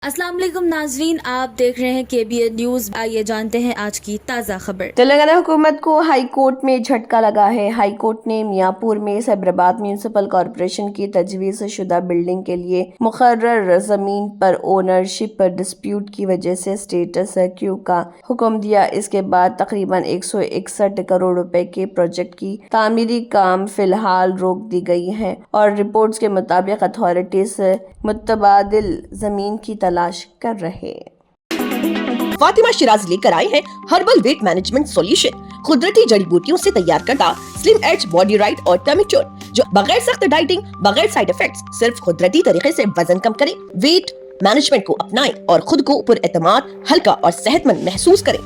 अस्सलाम वालेकुम नाजरीन, आप देख रहे हैं KBN न्यूज। आइए जानते हैं आज की ताज़ा खबर। तेलंगाना हुकूमत को हाई कोर्ट में झटका लगा है। हाई कोर्ट ने मियापुर में साइबराबाद म्यूनिसिपल कॉरपोरेशन की तजवीज़ शुदा बिल्डिंग के लिए मुकर्रर जमीन पर ओनरशिप पर डिस्प्यूट की वजह से स्टेटस क्यू का हुक्म दिया। इसके बाद तकरीबन 161 करोड़ रुपए के प्रोजेक्ट की तामीरी काम फिलहाल रोक दी गई है और रिपोर्ट्स के मुताबिक अथॉरिटीज मुतबादिल जमीन की तलाश कर रहे। फातिमा शिराज लेकर आए हैं हर्बल वेट मैनेजमेंट सॉल्यूशन, कुदरती जड़ी बूटियों से तैयार करता स्लिम एज बॉडी राइट और टर्मिक्योर, जो बगैर सख्त डाइटिंग, बगैर साइड इफेक्ट्स, सिर्फ कुदरती तरीके से वजन कम करे। वेट मैनेजमेंट को अपनाएं और खुद को पुरएतमाद, हल्का और सेहतमंद महसूस करें।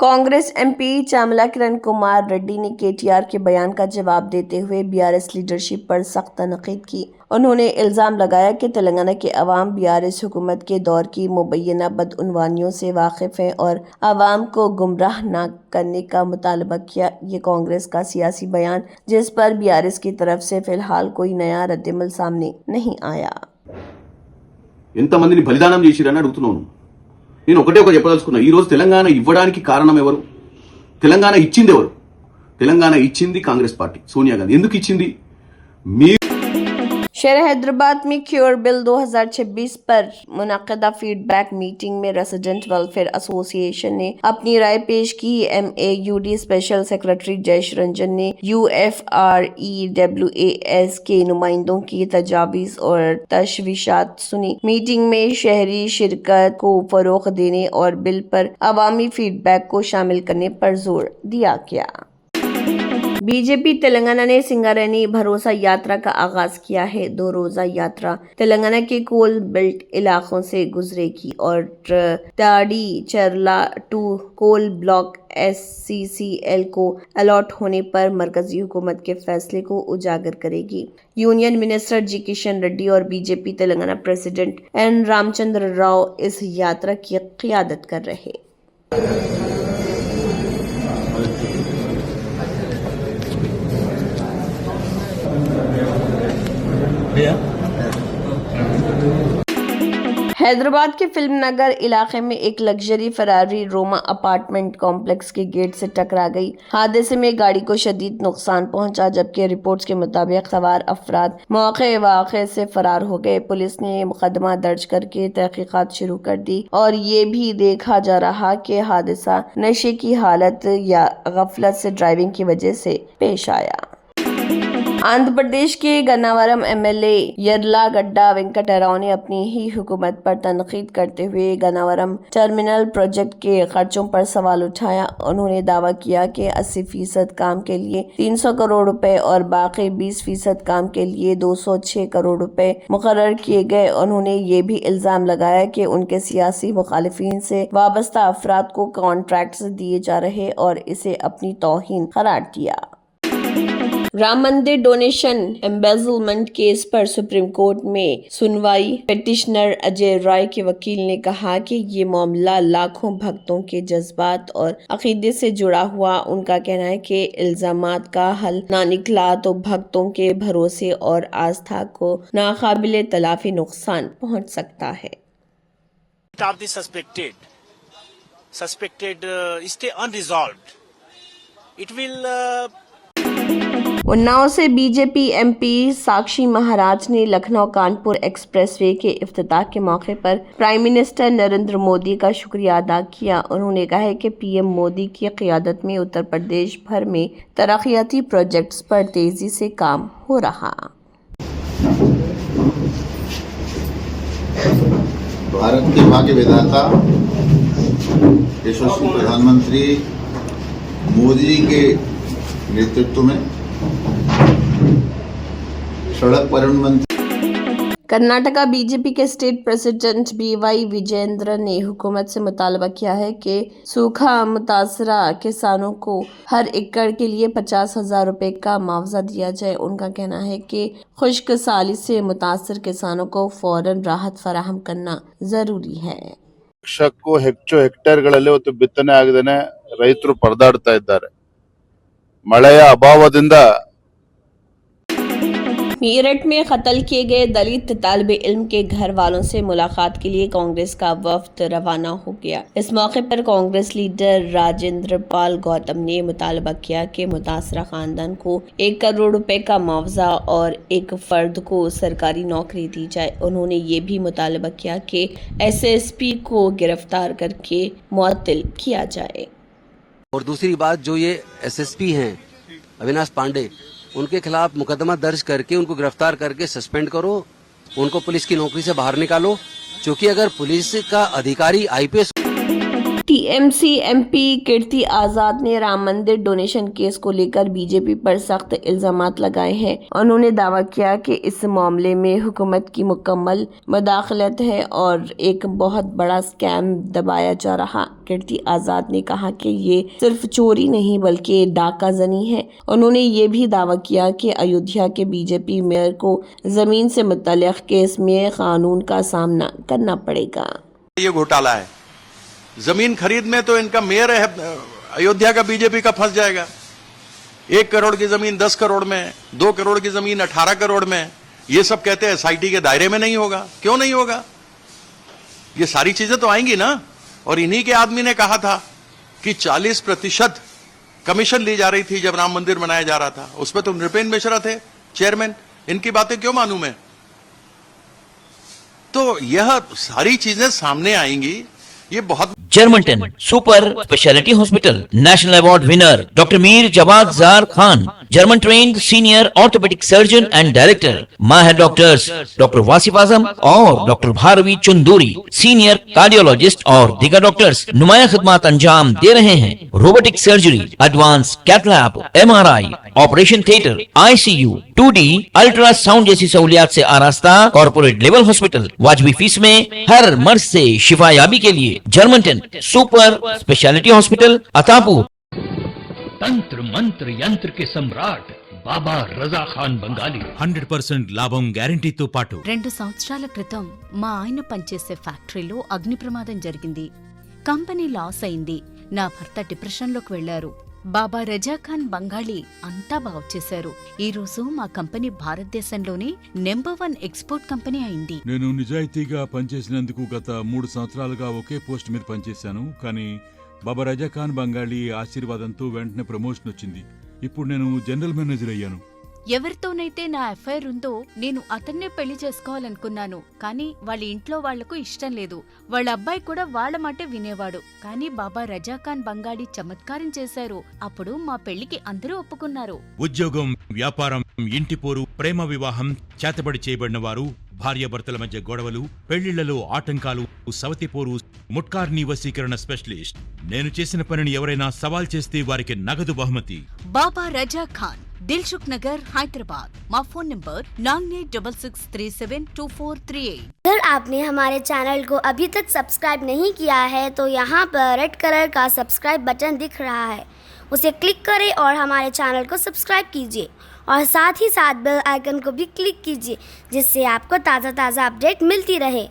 कांग्रेस एमपी चामला किरण कुमार रेड्डी ने केटीआर के बयान का जवाब देते हुए बीआरएस लीडरशिप पर सख्त तनकीद की। उन्होंने इल्जाम लगाया कि तेलंगाना के अवाम बीआरएस हुकूमत के दौर की मुबैना बदउनवानियों से वाकिफ हैं और अवाम को गुमराह न करने का मुतालबा किया। ये कांग्रेस का सियासी बयान जिस पर बीआरएस की तरफ से फिलहाल कोई नया रद्दमल सामने नहीं आया। ఎంతమందిని బలిదానం చేసిరని అడుగుతున్నాను। నేను ఒకటే చెప్పదలుచుకున్నా, ఈ రోజు తెలంగాణ ఇవ్వడానికి కారణం ఎవరు? తెలంగాణ ఇచ్చింది ఎవరు? తెలంగాణ ఇచ్చింది కాంగ్రెస్ పార్టీ, సోనియా గాంధీ। ఎందుకు ఇచ్చింది? మీ शहर हैदराबाद में क्योर बिल 2026 पर मुनक़दा फीडबैक मीटिंग में रेसिडेंट वेलफेयर एसोसिएशन ने अपनी राय पेश की। MAUD special secretary Jayesh Ranjan ने UFREWAS के नुमाइंदों की तजावीज़ और तशवीशात सुनी। मीटिंग में शहरी शिरकत को फ़रोग़ देने और बिल पर अवामी फीडबैक को शामिल करने पर जोर दिया गया। बीजेपी तेलंगाना ने सिंगारेनी भरोसा यात्रा का आगाज किया है। 2 रोजा यात्रा तेलंगाना के कोल बेल्ट इलाकों से गुजरेगी और ताड़ी चरला 2 कोल ब्लॉक SCCL को अलॉट होने पर मरकजी हुकूमत के फैसले को उजागर करेगी। यूनियन मिनिस्टर जी किशन रेड्डी और BJP Telangana president N Ramchandra Rao इस यात्रा की क़ियादत कर रहे। हैदराबाद के फिल्म नगर इलाके में एक luxury Ferrari Roma apartment complex के गेट से टकरा गई। हादसे में गाड़ी को शदीद नुकसान पहुंचा, जबकि रिपोर्ट्स के मुताबिक सवार अफराद मौके वाक़े से फरार हो गए। पुलिस ने मुकदमा दर्ज करके तहकीकात शुरू कर दी और ये भी देखा जा रहा कि हादसा नशे की हालत या गफलत से ड्राइविंग की वजह से पेश आया। आंध्र प्रदेश के गन्नावरम MLA यर्लागड्डा वेंकटराव ने अपनी ही हुकूमत पर तनकीद करते हुए गन्नावरम टर्मिनल प्रोजेक्ट के खर्चों पर सवाल उठाया। उन्होंने दावा किया कि 80% काम के लिए 300 करोड़ रुपए और बाकी 20% काम के लिए 206 करोड़ रुपए मुकर्रर किए गए। उन्होंने ये भी इल्जाम लगाया कि उनके सियासी मुखालिफिन से वाबस्ता अफराद को कॉन्ट्रैक्ट्स दिए जा रहे और इसे अपनी तौहीन करार दिया। राम मंदिर डोनेशन एम्बेजलमेंट केस पर सुप्रीम कोर्ट में सुनवाई। पिटिशनर अजय राय के वकील ने कहा कि ये मामला लाखों भक्तों के जज्बात और अकीदे से जुड़ा हुआ। उनका कहना है कि इल्जामात का हल ना निकला तो भक्तों के भरोसे और आस्था को नाकाबिले तलाफी नुकसान पहुंच सकता है। Of the suspected stay unresolved. It will Unnao से बीजेपी MP साक्षी महाराज ने लखनऊ कानपुर एक्सप्रेसवे के इफ्तिताह के मौके पर प्राइम मिनिस्टर नरेंद्र मोदी का शुक्रिया अदा किया। उन्होंने कहा है कि PM मोदी की क़ियादत में उत्तर प्रदेश भर में तरक्याती प्रोजेक्ट्स पर तेजी से काम हो रहा। भारत के भाग्य विधाता यशस्वी प्रधानमंत्री मोदी जी के नेतृत्व में सड़क परिवहन मंत्री कर्नाटका बीजेपी के स्टेट प्रेसिडेंट BY विजेंद्र ने हुकूमत से मुतालबा किया है कि सूखा मुतासरा किसानों को हर एकड़ के लिए 50,000 रुपए का मुआवजा दिया जाए। उनका कहना है कि खुश्क साली से मुतासर किसानों को फौरन राहत फराहम करना जरूरी है। ಲಕ್ಷಕ್ಕೂ ಹೆಚ್ಚು ಹೆಕ್ಟೇರ್ಗಳಲ್ಲಿ ಇವತ್ತು ಬಿತ್ತನೆ ಆಗದೇನೆ ರೈತರು ಪರದಾಡ್ತಾ ಇದ್ದಾರೆ। ಮಳೆಯ ಅಭಾವದಿಂದ मेरठ में कत्ल किए गए दलित तालिब इल्म के घर वालों से मुलाकात के लिए कांग्रेस का वफ्द रवाना हो गया। इस मौके पर कांग्रेस लीडर राजेंद्र पाल गौतम ने मुतालबा किया कि मुतासरा खानदान को 1 करोड़ रुपए का मुआवजा और एक फर्द को सरकारी नौकरी दी जाए। उन्होंने ये भी मुतालबा किया कि एसएसपी को गिरफ्तार करके मुअत्तल किया जाए। और दूसरी बात, जो ये एसएसपी हैं अविनाश पांडे, उनके खिलाफ मुकदमा दर्ज करके उनको गिरफ्तार करके सस्पेंड करो, उनको पुलिस की नौकरी से बाहर निकालो, क्योंकि अगर पुलिस का अधिकारी IPS. TMC MP Kirti Azad ने राम मंदिर डोनेशन केस को लेकर बीजेपी पर सख्त इल्जामात लगाए हैं। उन्होंने दावा किया कि इस मामले में हुकूमत की मुकम्मल मुदाखलत है और एक बहुत बड़ा स्कैम दबाया जा रहा। कीर्ति आजाद ने कहा कि ये सिर्फ चोरी नहीं बल्कि डाका जनी है। उन्होंने ये भी दावा किया कि अयोध्या के बीजेपी मेयर को जमीन से मुतल्लिक केस में कानून का सामना करना पड़ेगा। ये घोटाला है, जमीन खरीद में तो इनका मेयर है अयोध्या का बीजेपी का फंस जाएगा। 1 करोड़ की जमीन 10 करोड़ में, 2 करोड़ की जमीन 18 करोड़ में, ये सब कहते हैं एसआईटी के दायरे में नहीं होगा। क्यों नहीं होगा? ये सारी चीजें तो आएंगी ना। और इन्हीं के आदमी ने कहा था कि 40% कमीशन ली जा रही थी जब राम मंदिर बनाया जा रहा था। उसमें तो नृपेन मिश्रा थे चेयरमैन। इनकी बातें क्यों मानूं मैं? तो यह सारी चीजें सामने आएंगी। ये बहुत Germanten super speciality hospital national award winner doctor Mir Jawad Zar Khan, German trained senior orthopaedic surgeon and director, माहिर डॉक्टर्स डॉक्टर वासिफ आजम और doctor Bharvi Chanduri, senior cardiologist और दीगर डॉक्टर्स नुमाया खिदमत अंजाम दे रहे हैं। Robotic surgery, advance cath lab, MRI, operation theatre, ICU, 2D ultrasound जैसी सहूलियात से आरास्ता कॉर्पोरेट लेवल हॉस्पिटल। वाजबी फीस में हर मर्ज से शिफायाबी के लिए Germanton super speciality hospital Attapur. तंत्र मंत्र यंत्र के सम्राट బాబా రజా ఖాన్ బంగాలి 100% లాభం గ్యారెంటీతో పాటు 2 సంవత్సరాల క్రితం మా ఆయన పనిచేసే ఫ్యాక్టరీలో అగ్ని ప్రమాదం జరిగింది. కంపెనీ లాస్ అయింది. నా భర్త డిప్రెషన్లోకి వెళ్లారు. బాబా రజా ఖాన్ బంగాళీ అంతా బాగుచేశారు. ఈ రోజు మా కంపెనీ భారతదేశంలోనే నంబర్ 1 ఎక్స్పోర్ట్ కంపెనీ అయింది. నేను నిజాయితీగా పనిచేసినందుకు గత 3 సంవత్సరాలుగా ఒకే పోస్ట్ మీద పనిచేశాను. కానీ బాబా రజా ఖాన్ బంగాళీ ఆశీర్వాదంతో వెంటనే ప్రమోషన్ వచ్చింది. ఇప్పుడు నేను జనరల్ మేనేజర్ అయ్యాను. ఎవరితోనైతే నా అఫైర్ ఉందో నేను అతన్నే పెళ్లి చేసుకోవాలనుకున్నాను. కానీ వాళ్ళ ఇంట్లో వాళ్లకు ఇష్టం లేదు. వాళ్ళ అబ్బాయి కూడా వాళ్ళ మాటే వినేవాడు. కానీ బాబా రజా ఖాన్ బంగాళీ చమత్కారం చేశారు. అప్పుడు మా పెళ్లికి అందరూ ఒప్పుకున్నారు. ఉద్యోగం, వ్యాపారం, ఇంటి పోరు, ప్రేమ వివాహం, చేతబడి చేయబడిన వారు, భార్యాభర్తల మధ్య గొడవలు, పెళ్లిళ్లలో ఆటంకాలు, సవతిపోరు, ముట్కార్ని వశీకరణ స్పెషలిస్ట్. నేను చేసిన పనిని ఎవరైనా సవాల్ చేస్తే వారికి నగదు బహుమతి. బాబా రజా ఖాన్, दिलसुख नगर, हैदराबाद। माँ फोन नंबर 9866372438। अगर आपने हमारे चैनल को अभी तक सब्सक्राइब नहीं किया है तो यहाँ पर रेड कलर का सब्सक्राइब बटन दिख रहा है, उसे क्लिक करें और हमारे चैनल को सब्सक्राइब कीजिए और साथ ही साथ बेल आइकन को भी क्लिक कीजिए, जिससे आपको ताज़ा अपडेट मिलती रहे।